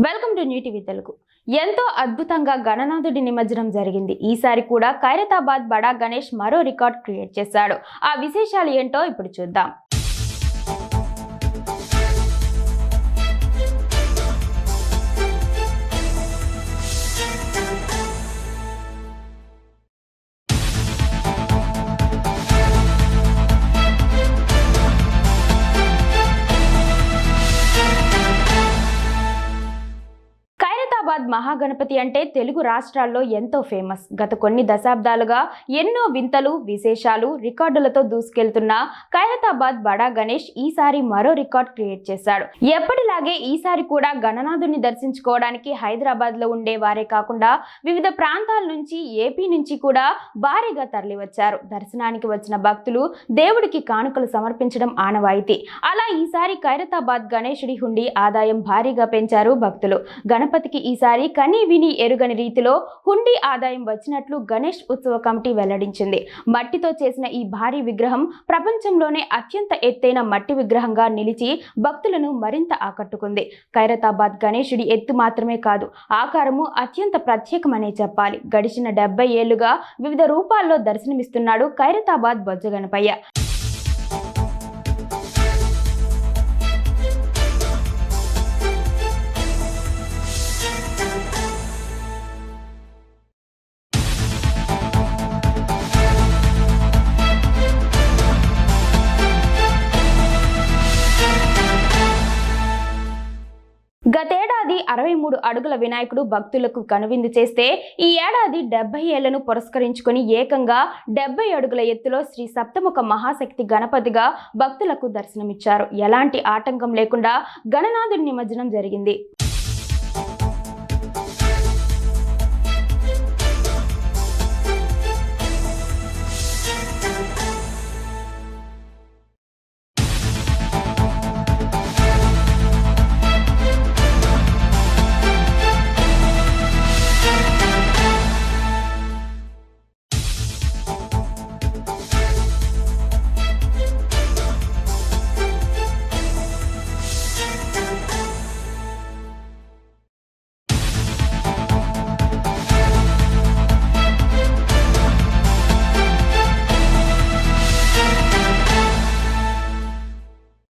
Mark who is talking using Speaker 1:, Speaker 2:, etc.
Speaker 1: Welcome to new TV Telugu. ఎంతో అద్భుతంగా గణనాథుడి నిమజ్జనం జరిగింది. ఈసారి కూడా ఖైరతాబాద్ బడా గణేష్ మరో రికార్డ్ క్రియేట్ చేశాడు. ఆ విశేషాలు ఏంటో ఇప్పుడు చూద్దాం. మహాగణపతి అంటే తెలుగు రాష్ట్రాల్లో ఎంతో ఫేమస్. గత కొన్ని దశాబ్దాలుగా ఎన్నో వింతలు, విశేషాలు, రికార్డులతో దూసుకెళ్తున్న ఖైరతాబాద్ బడా గణేష్ ఈసారి మరో రికార్డ్ క్రియేట్ చేశాడు. ఎప్పటిలాగే ఈసారి కూడా గణనాథుని దర్శించుకోవడానికి హైదరాబాద్ లో ఉండే వారే కాకుండా వివిధ ప్రాంతాల నుంచి, ఏపీ నుంచి కూడా భారీగా తరలివచ్చారు. దర్శనానికి వచ్చిన భక్తులు దేవుడికి కానుకలు సమర్పించడం ఆనవాయితీ. అలా ఈసారి ఖైరతాబాద్ గణేశుడి హుండీ ఆదాయం భారీగా పెంచారు భక్తులు. గణపతికి ఈసారి కనీ విని ఎరుగని రీతిలో హుండీ ఆదాయం వచ్చినట్లు గణేష్ ఉత్సవ కమిటీ వెల్లడించింది. మట్టితో చేసిన ఈ భారీ విగ్రహం ప్రపంచంలోనే అత్యంత ఎత్తైన మట్టి విగ్రహంగా నిలిచి భక్తులను మరింత ఆకట్టుకుంది. ఖైరతాబాద్ గణేశుడి ఎత్తు మాత్రమే కాదు, ఆకారము అత్యంత ప్రత్యేకమనే చెప్పాలి. గడిచిన 70 ఏళ్లుగా వివిధ రూపాల్లో దర్శనమిస్తున్నాడు ఖైరతాబాద్ బొజ్జ గణపయ్య. గతేడాది 63 అడుగుల వినాయకుడు భక్తులకు కనువిందు చేస్తే ఈ ఏడాది 70 ఏళ్లను పురస్కరించుకుని ఏకంగా 70 అడుగుల ఎత్తులో శ్రీ సప్తముఖ మహాశక్తి గణపతిగా భక్తులకు దర్శనమిచ్చారు. ఎలాంటి ఆటంకం లేకుండా గణనాథుడి నిమజ్జనం జరిగింది.